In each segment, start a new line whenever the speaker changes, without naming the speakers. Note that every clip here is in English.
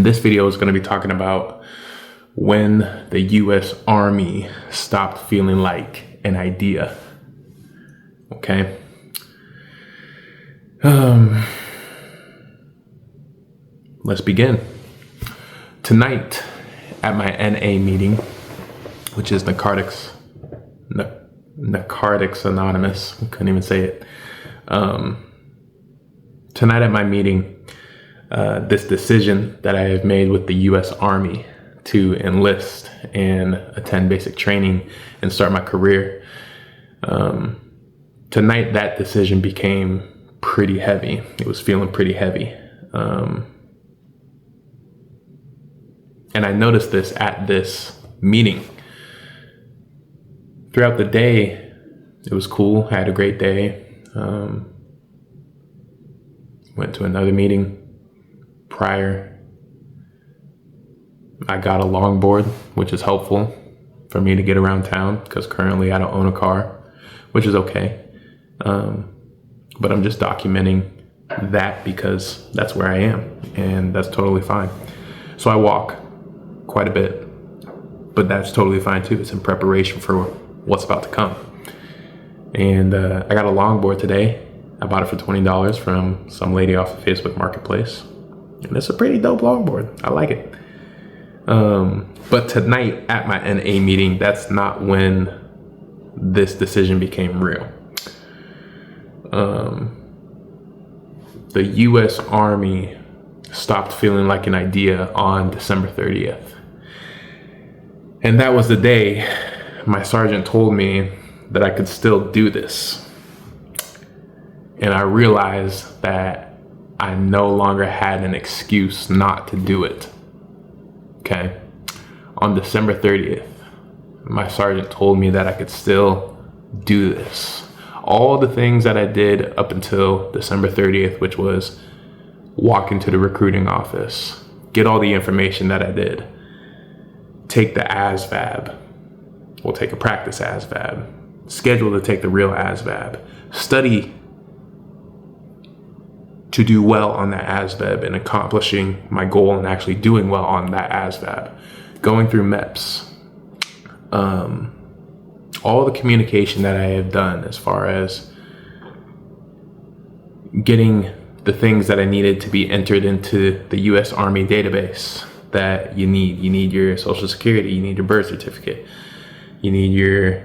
This video is going to be talking about when the U.S. Army stopped feeling like an idea. Okay. Let's begin. Tonight at my NA meeting, which is Narcotics Anonymous, I couldn't even say it. Tonight at my meeting, this decision that I have made with the U.S. Army to enlist and attend basic training and start my career. Tonight, that decision became pretty heavy. It was feeling pretty heavy. And I noticed this at this meeting. Throughout the day, it was cool. I had a great day. Went to another meeting prior. I got a longboard, which is helpful for me to get around town because currently I don't own a car, which is okay. But I'm just documenting that because that's where I am, and that's totally fine. So I walk quite a bit, but that's totally fine too. It's in preparation for what's about to come. And I got a longboard today. I bought it for $20 from some lady off the Facebook Marketplace. And it's a pretty dope longboard. I like it. But tonight at my NA meeting, that's not when this decision became real. The U.S. Army stopped feeling like an idea on December 30th. And that was the day my sergeant told me that I could still do this. And I realized that I no longer had an excuse not to do it. Okay. On December 30th, my sergeant told me that I could still do this. All the things that I did up until December 30th, which was walk into the recruiting office, get all the information that I did, take the ASVAB, we'll take a practice ASVAB, schedule to take the real ASVAB, study to do well on that ASVAB and accomplishing my goal and actually doing well on that ASVAB, going through MEPS, all the communication that I have done as far as getting the things that I needed to be entered into the U.S. Army database that you need. You need your Social Security, you need your birth certificate, you need your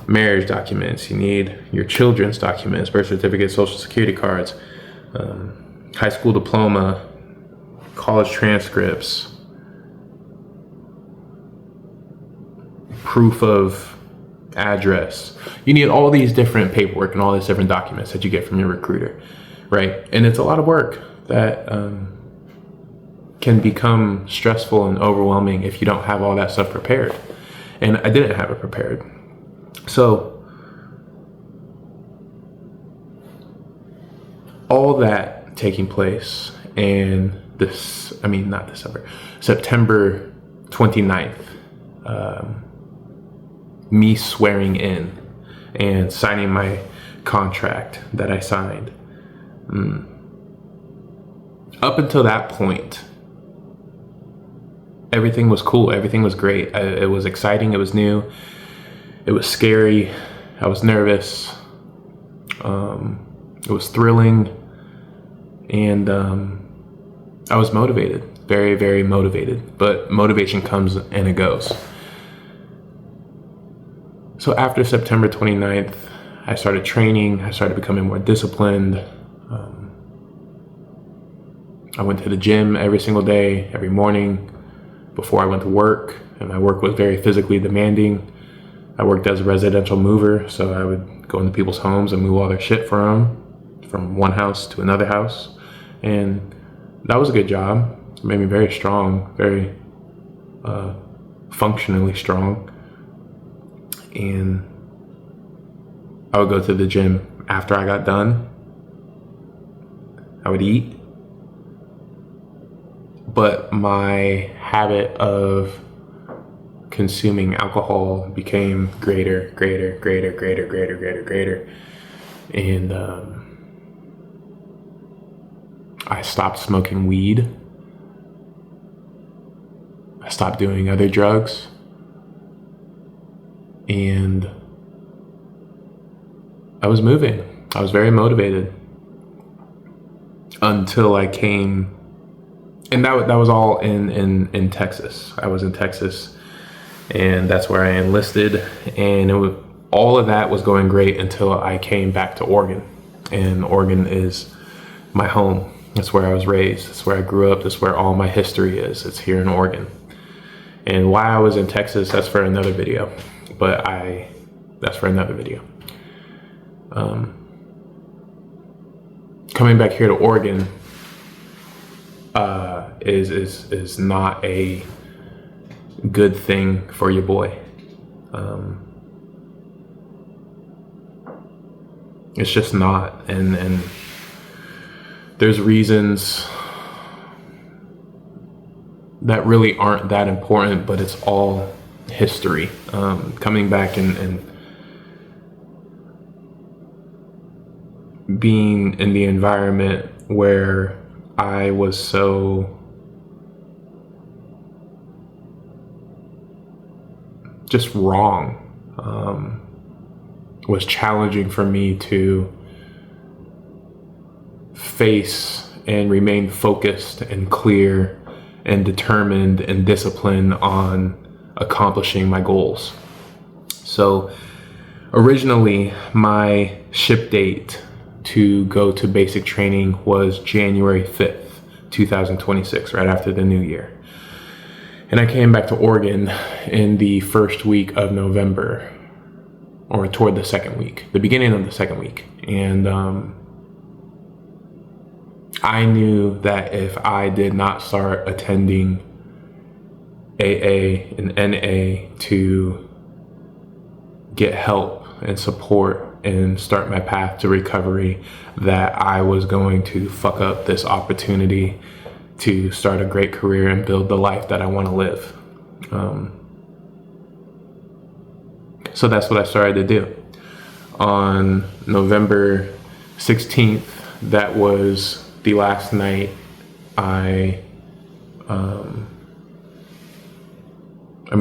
marriage documents, you need your children's documents, birth certificate, Social Security cards, high school diploma, college transcripts, proof of address. You need all these different paperwork and all these different documents that you get from your recruiter, right? And it's a lot of work that can become stressful and overwhelming if you don't have all that stuff prepared. And I didn't have it prepared. So all that taking place, and September 29th, me swearing in and signing my contract that I signed. Up until that point, everything was cool. Everything was great. It was exciting. It was new. It was scary. I was nervous. It was thrilling. And I was motivated, very, very motivated, but motivation comes and it goes. So after September 29th, I started training. I started becoming more disciplined. I went to the gym every single day, every morning before I went to work, and my work was very physically demanding. I worked as a residential mover, so I would go into people's homes and move all their shit for them from one house to another house. And that was a good job. It made me very strong, very functionally strong. And I would go to the gym after I got done. I would eat. But my habit of consuming alcohol became greater. And I stopped smoking weed. I stopped doing other drugs. And I was moving. I was very motivated until I came, and that was all in Texas. I was in Texas, and that's where I enlisted, and all of that was going great until I came back to Oregon. And Oregon is my home. That's where I was raised. That's where I grew up. That's where all my history is. It's here in Oregon. And why I was in Texas, that's for another video. That's for another video. Coming back here to Oregon is not a good thing for your boy. It's just not, and there's reasons that really aren't that important, but it's all history. Coming back and being in the environment where I was so just wrong was challenging for me to face and remain focused and clear and determined and disciplined on accomplishing my goals. So originally my ship date to go to basic training was January 5th, 2026, right after the new year. And I came back to Oregon in the first week of November, or toward the second week, the beginning of the second week. And I knew that if I did not start attending AA and NA to get help and support and start my path to recovery, that I was going to fuck up this opportunity to start a great career and build the life that I want to live. So that's what I started to do. On November 16th, that was the last night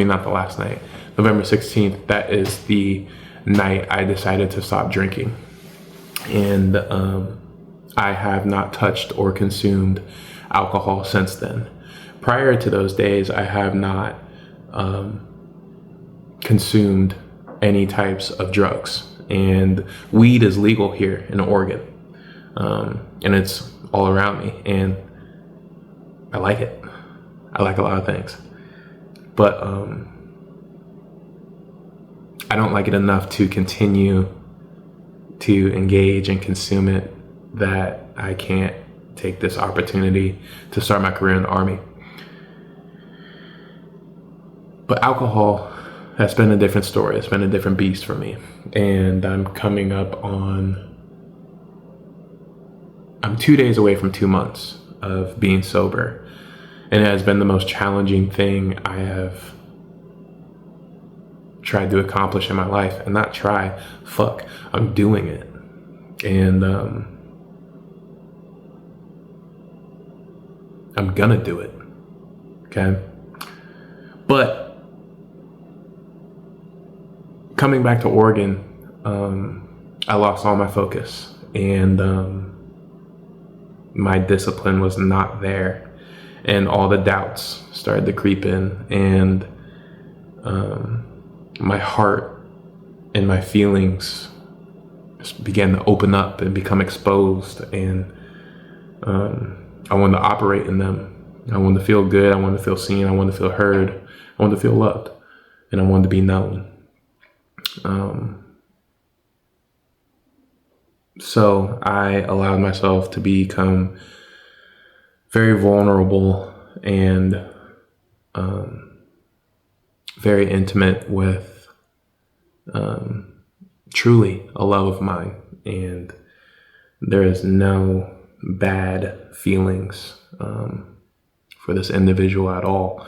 not the last night. November 16th, that is the night I decided to stop drinking. And I have not touched or consumed alcohol since then. Prior to those days, I have not consumed any types of drugs. And weed is legal here in Oregon. And it's all around me. And I like it. I like a lot of things. But I don't like it enough to continue to engage and consume it, that I can't take this opportunity to start my career in the Army. But alcohol has been a different story. It's been a different beast for me. And I'm 2 days away from 2 months of being sober. And it has been the most challenging thing I have tried to accomplish in my life. And not try, fuck, I'm doing it. And I'm gonna do it. Okay? But coming back to Oregon, I lost all my focus, and my discipline was not there, and all the doubts started to creep in, and my heart and my feelings just began to open up and become exposed, and I wanted to operate in them. I wanted to feel good. I wanted to feel seen. I wanted to feel heard. I wanted to feel loved, and I wanted to be known. So I allowed myself to become very vulnerable and very intimate with truly a love of mine. And there is no bad feelings for this individual at all.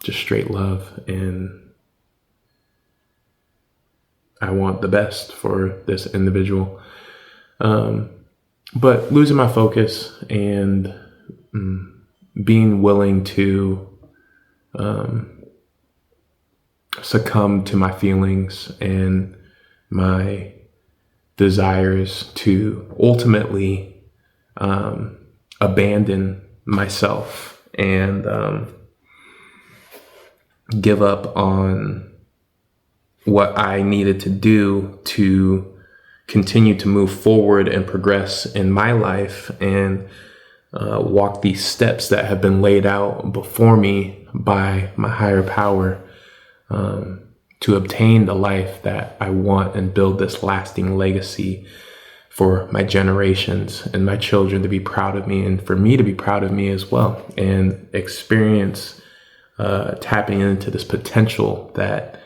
Just straight love, and I want the best for this individual. But losing my focus and being willing to succumb to my feelings and my desires to ultimately abandon myself and give up on what I needed to do to continue to move forward and progress in my life and walk these steps that have been laid out before me by my higher power to obtain the life that I want and build this lasting legacy for my generations and my children to be proud of me and for me to be proud of me as well and experience tapping into this potential that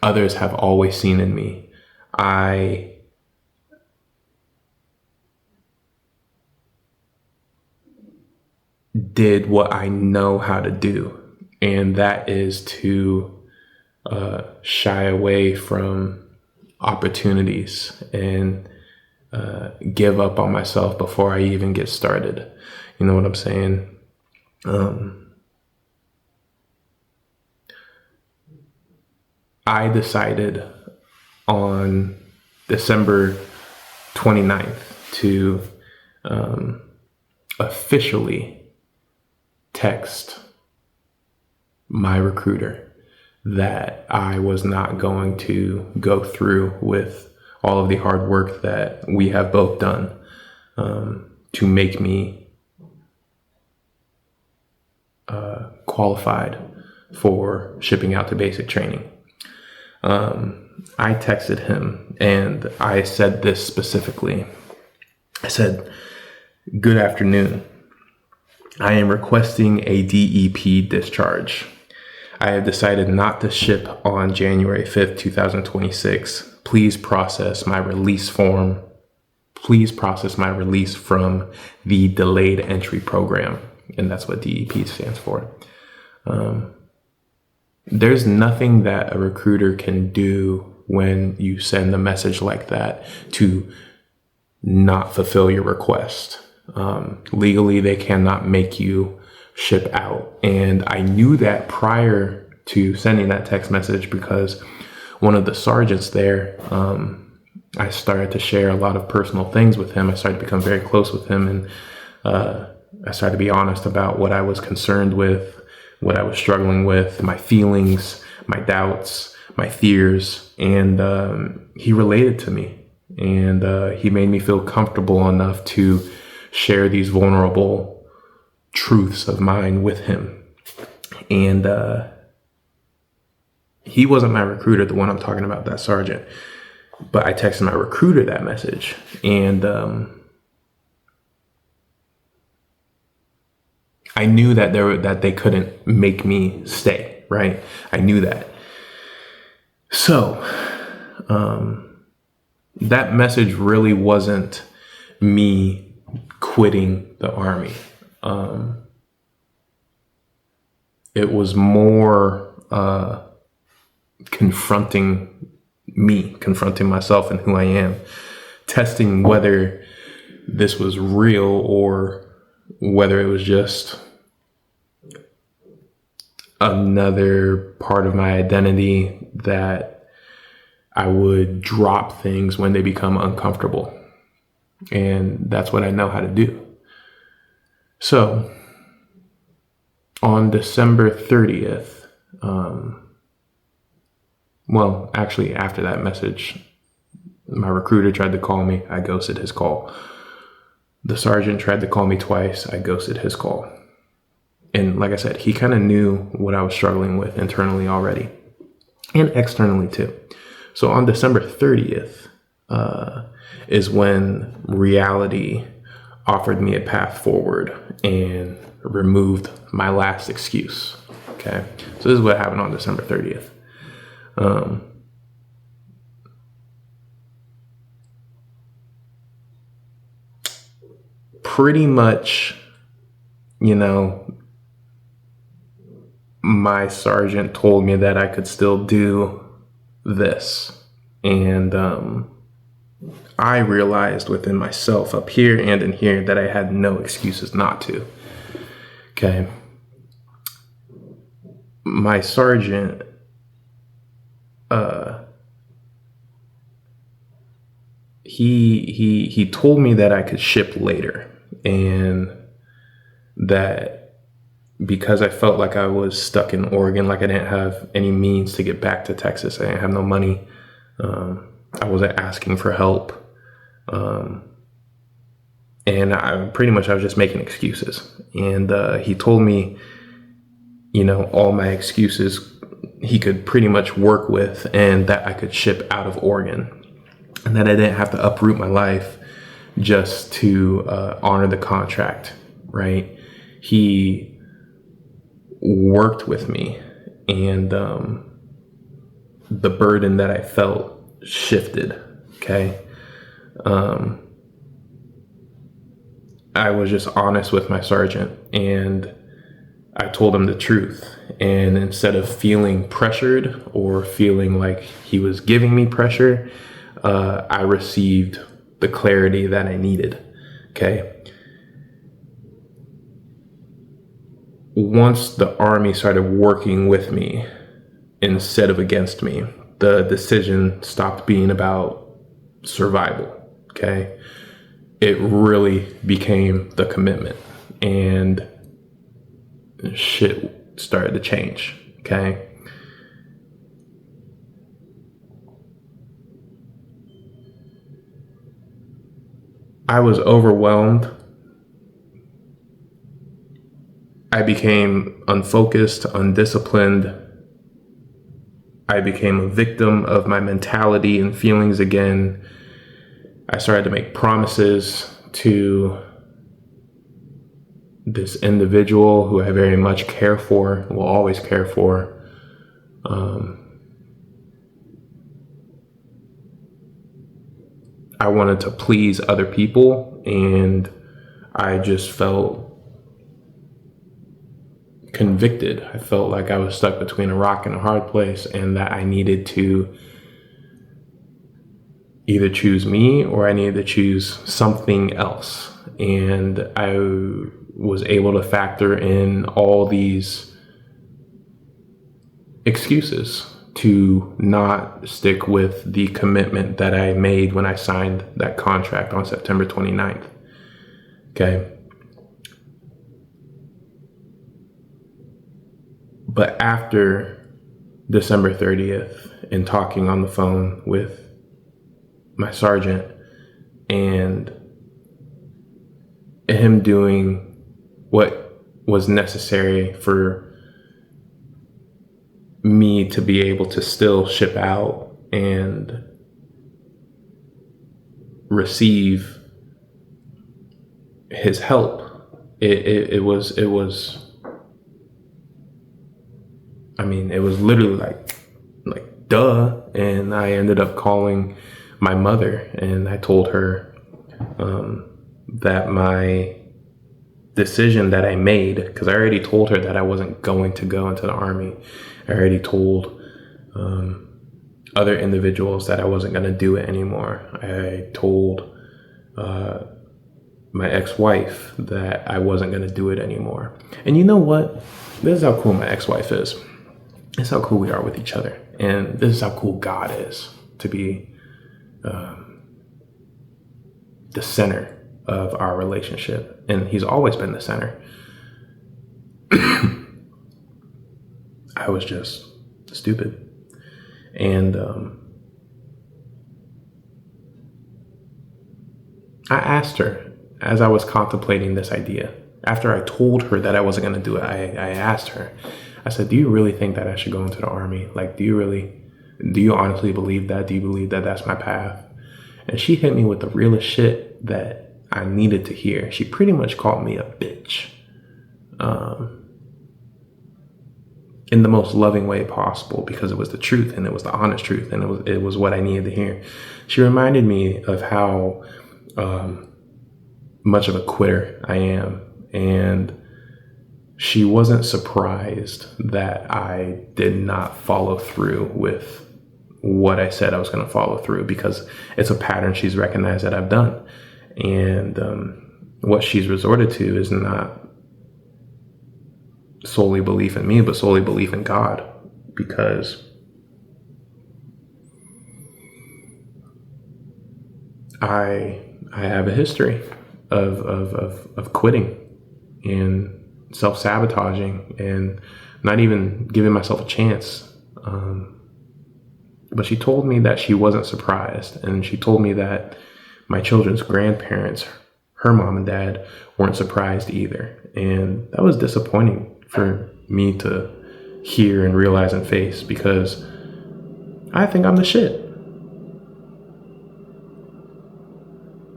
others have always seen in me. I did what I know how to do, and that is to shy away from opportunities and give up on myself before I even get started. You know what I'm saying? I decided on December 29th to officially text my recruiter that I was not going to go through with all of the hard work that we have both done to make me qualified for shipping out to basic training. I texted him and I said this specifically. I said, "Good afternoon. I am requesting a DEP discharge. I have decided not to ship on January 5th, 2026. Please process my release form. Please process my release from the delayed entry program." And that's what DEP stands for. There's nothing that a recruiter can do when you send a message like that to not fulfill your request. Legally, they cannot make you ship out. And I knew that prior to sending that text message because one of the sergeants there, I started to share a lot of personal things with him. I started to become very close with him, and I started to be honest about what I was concerned with, what I was struggling with, my feelings, my doubts, my fears, and he related to me, and he made me feel comfortable enough to share these vulnerable truths of mine with him. And he wasn't my recruiter, the one I'm talking about, that sergeant, but I texted my recruiter that message, and I knew that they couldn't make me stay, right? I knew that. So that message really wasn't me quitting the Army. It was more confronting myself and who I am, testing whether this was real or whether it was just another part of my identity that I would drop things when they become uncomfortable. And that's what I know how to do. So on December 30th, well, actually after that message, my recruiter tried to call me. I ghosted his call. The sergeant tried to call me twice. I ghosted his call. And like I said, he kind of knew what I was struggling with internally already and externally too. So on December 30th is when reality offered me a path forward and removed my last excuse. Okay. So this is what happened on December 30th. Pretty much, my sergeant told me that I could still do this. And I realized within myself up here and in here that I had no excuses not to. Okay. my sergeant, he told me that I could ship later, and that because I felt like I was stuck in Oregon, like I didn't have any means to get back to Texas, I didn't have no money. I wasn't asking for help. And I was just making excuses. And he told me, all my excuses he could pretty much work with, and that I could ship out of Oregon, and that I didn't have to uproot my life just to honor the contract, right? He worked with me, and the burden that I felt shifted, okay? I was just honest with my sergeant, and I told him the truth. And instead of feeling pressured or feeling like he was giving me pressure, I received the clarity that I needed, okay? Once the Army started working with me instead of against me, the decision stopped being about survival, okay? It really became the commitment, and shit started to change, okay? I was overwhelmed. I became unfocused, undisciplined. I became a victim of my mentality and feelings again. I started to make promises to this individual who I very much care for, will always care for. I wanted to please other people, and I just felt convicted. I felt like I was stuck between a rock and a hard place, and that I needed to either choose me or I needed to choose something else. And I was able to factor in all these excuses to not stick with the commitment that I made when I signed that contract on September 29th. Okay. But after December 30th, and talking on the phone with my sergeant, and him doing what was necessary for me to be able to still ship out and receive his help, it was literally like duh. And I ended up calling my mother, and I told her that my decision that I made, because I already told her that I wasn't going to go into the Army. I already told other individuals that I wasn't going to do it anymore. I told my ex-wife that I wasn't going to do it anymore. And you know what? This is how cool my ex-wife is. This is how cool we are with each other. And this is how cool God is, to be the center of our relationship. And he's always been the center. I was just stupid. And I asked her, as I was contemplating this idea, after I told her that I wasn't going to do it, I asked her, I said, do you really think that I should go into the Army? Like, do you honestly believe that? Do you believe that that's my path? And she hit me with the realest shit that I needed to hear. She pretty much called me a bitch. In the most loving way possible, because it was the truth, and it was the honest truth, and it was what I needed to hear. She reminded me of how much of a quitter I am, and she wasn't surprised that I did not follow through with what I said I was going to follow through, because it's a pattern she's recognized that I've done. And what she's resorted to is not solely belief in me, but solely belief in God, because I have a history of quitting and self-sabotaging and not even giving myself a chance. But she told me that she wasn't surprised, and she told me that my children's grandparents, her mom and dad, weren't surprised either. And that was disappointing for me to hear and realize and face, because I think I'm the shit.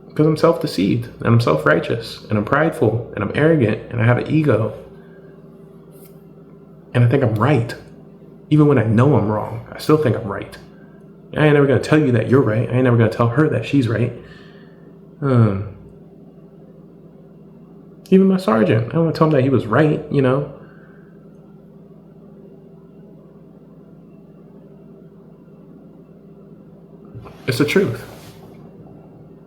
Because I'm self-deceived, and I'm self-righteous, and I'm prideful, and I'm arrogant, and I have an ego. And I think I'm right. Even when I know I'm wrong, I still think I'm right. I ain't never gonna tell you that you're right. I ain't never gonna tell her that she's right. Even my sergeant, I don't want to tell him that he was right, you know. It's the truth.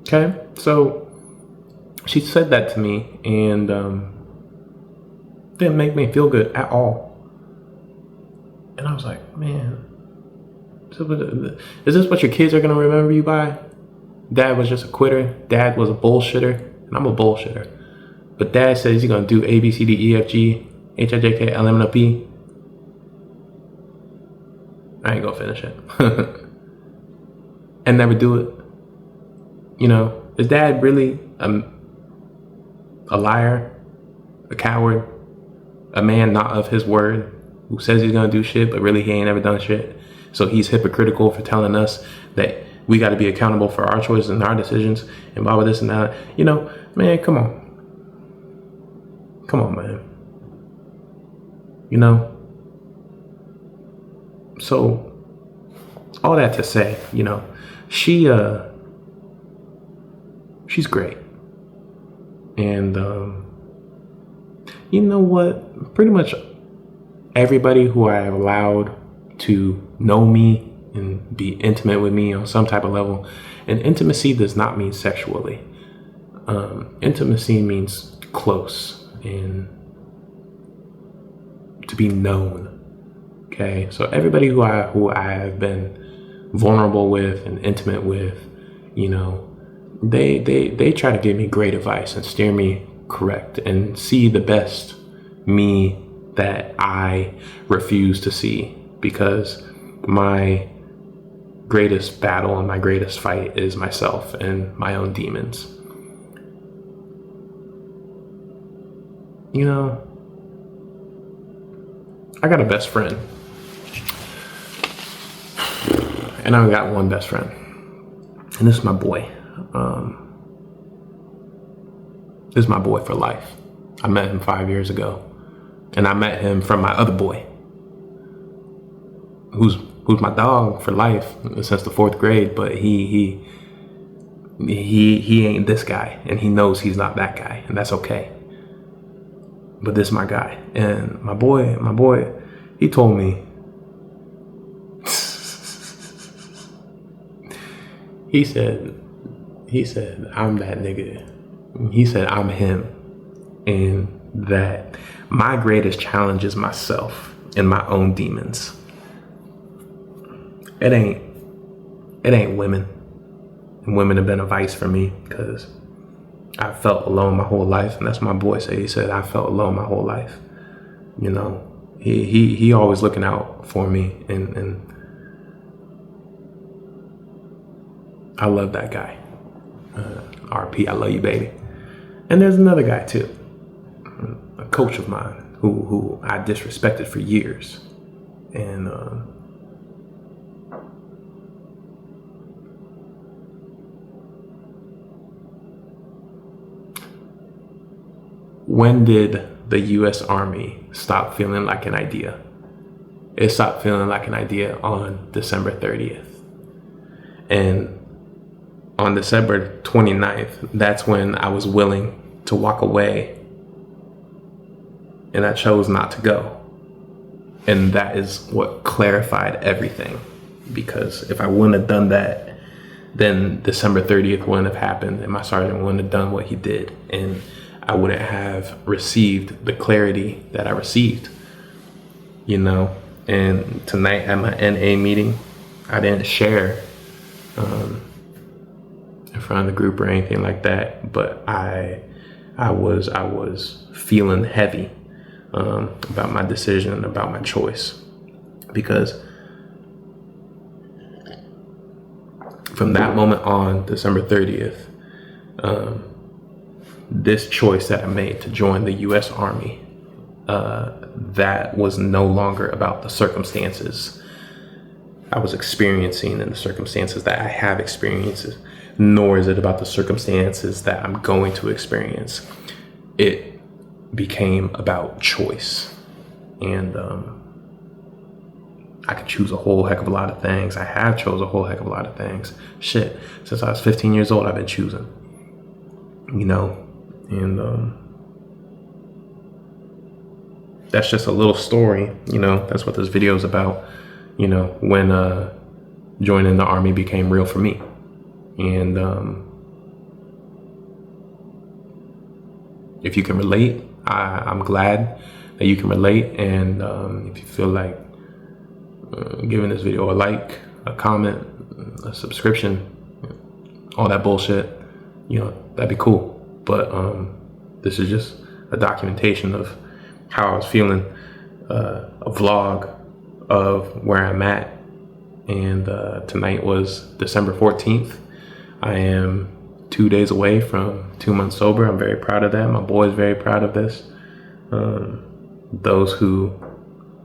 Okay? So she said that to me, and didn't make me feel good at all. And I was like, man, is this what your kids are going to remember you by? Dad was just a quitter. Dad was a bullshitter. And I'm a bullshitter. But dad says he's going to do A, B, C, D, E, F, G, H, I, J, K, L, M, N, O, P. I ain't going to finish it. And never do it. You know, is dad really a liar, a coward, a man not of his word, who says he's going to do shit, but really he ain't ever done shit? So he's hypocritical for telling us that we got to be accountable for our choices and our decisions and blah, blah, this and that. You know, man, come on. Come on, man. You know? So, all that to say, you know, she's great. And, you know what? Pretty much everybody who I have allowed to know me and be intimate with me on some type of level. And intimacy does not mean sexually. Intimacy means close and to be known. Okay, so everybody who I have been vulnerable with and intimate with, you know, they try to give me great advice and steer me correct and see the best me that I refuse to see, because my greatest battle and my greatest fight is myself and my own demons. You know, I got a best friend. And I got one best friend. And this is my boy. This is my boy for life. I met him 5 years ago. And I met him from my other boy, who's my dog for life since the 4th grade, but he ain't this guy, and he knows he's not that guy, and that's okay. But this is my guy. And my boy, he told me, he said, I'm that nigga. He said, I'm him. And that my greatest challenge is myself and my own demons. It ain't women. And women have been a vice for me, because I felt alone my whole life. And that's what my boy said. He said, I felt alone my whole life. You know, he always looking out for me. And I love that guy. RP, I love you, baby. And there's another guy too, a coach of mine who I disrespected for years. And when did the U.S. Army stop feeling like an idea? It stopped feeling like an idea on December 30th. And on December 29th, that's when I was willing to walk away, and I chose not to go. And that is what clarified everything, because if I wouldn't have done that, then December 30th wouldn't have happened, and my sergeant wouldn't have done what he did. And I wouldn't have received the clarity that I received, you know. And tonight at my NA meeting, I didn't share in front of the group or anything like that, but I was feeling heavy about my decision, about my choice, because from that moment on, December 30th, this choice that I made to join the U.S. Army, that was no longer about the circumstances I was experiencing and the circumstances that I have experienced, nor is it about the circumstances that I'm going to experience. It became about choice. And I could choose a whole heck of a lot of things. I have chose a whole heck of a lot of things. Shit, since I was 15 years old, I've been choosing, you know, and that's just a little story, you know. That's what this video is about, you know, when joining the Army became real for me. And if you can relate, I'm glad that you can relate. And if you feel like giving this video a like, a comment, a subscription, all that bullshit, you know, that'd be cool. But this is just a documentation of how I was feeling, a vlog of where I'm at. And tonight was December 14th. I am 2 days away from 2 months sober. I'm very proud of that. My boy is very proud of this. Those who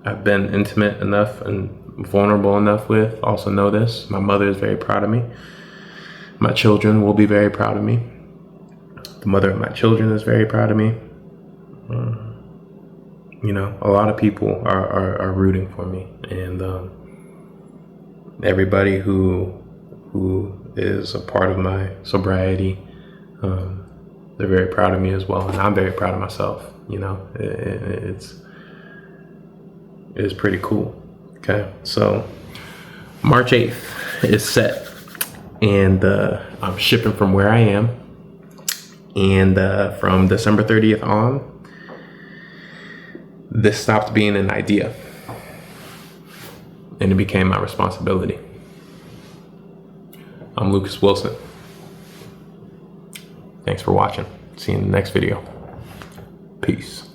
I've been intimate enough and vulnerable enough with also know this. My mother is very proud of me. My children will be very proud of me. The mother of my children is very proud of me. You know, a lot of people are rooting for me, and everybody who is a part of my sobriety, they're very proud of me as well, and I'm very proud of myself. You know, it's pretty cool. Okay, so March 8th is set, and I'm shipping from where I am, and from December 30th on, this stopped being an idea and it became my responsibility. I'm Lucas Wilson. Thanks for watching. See you in the next video. Peace.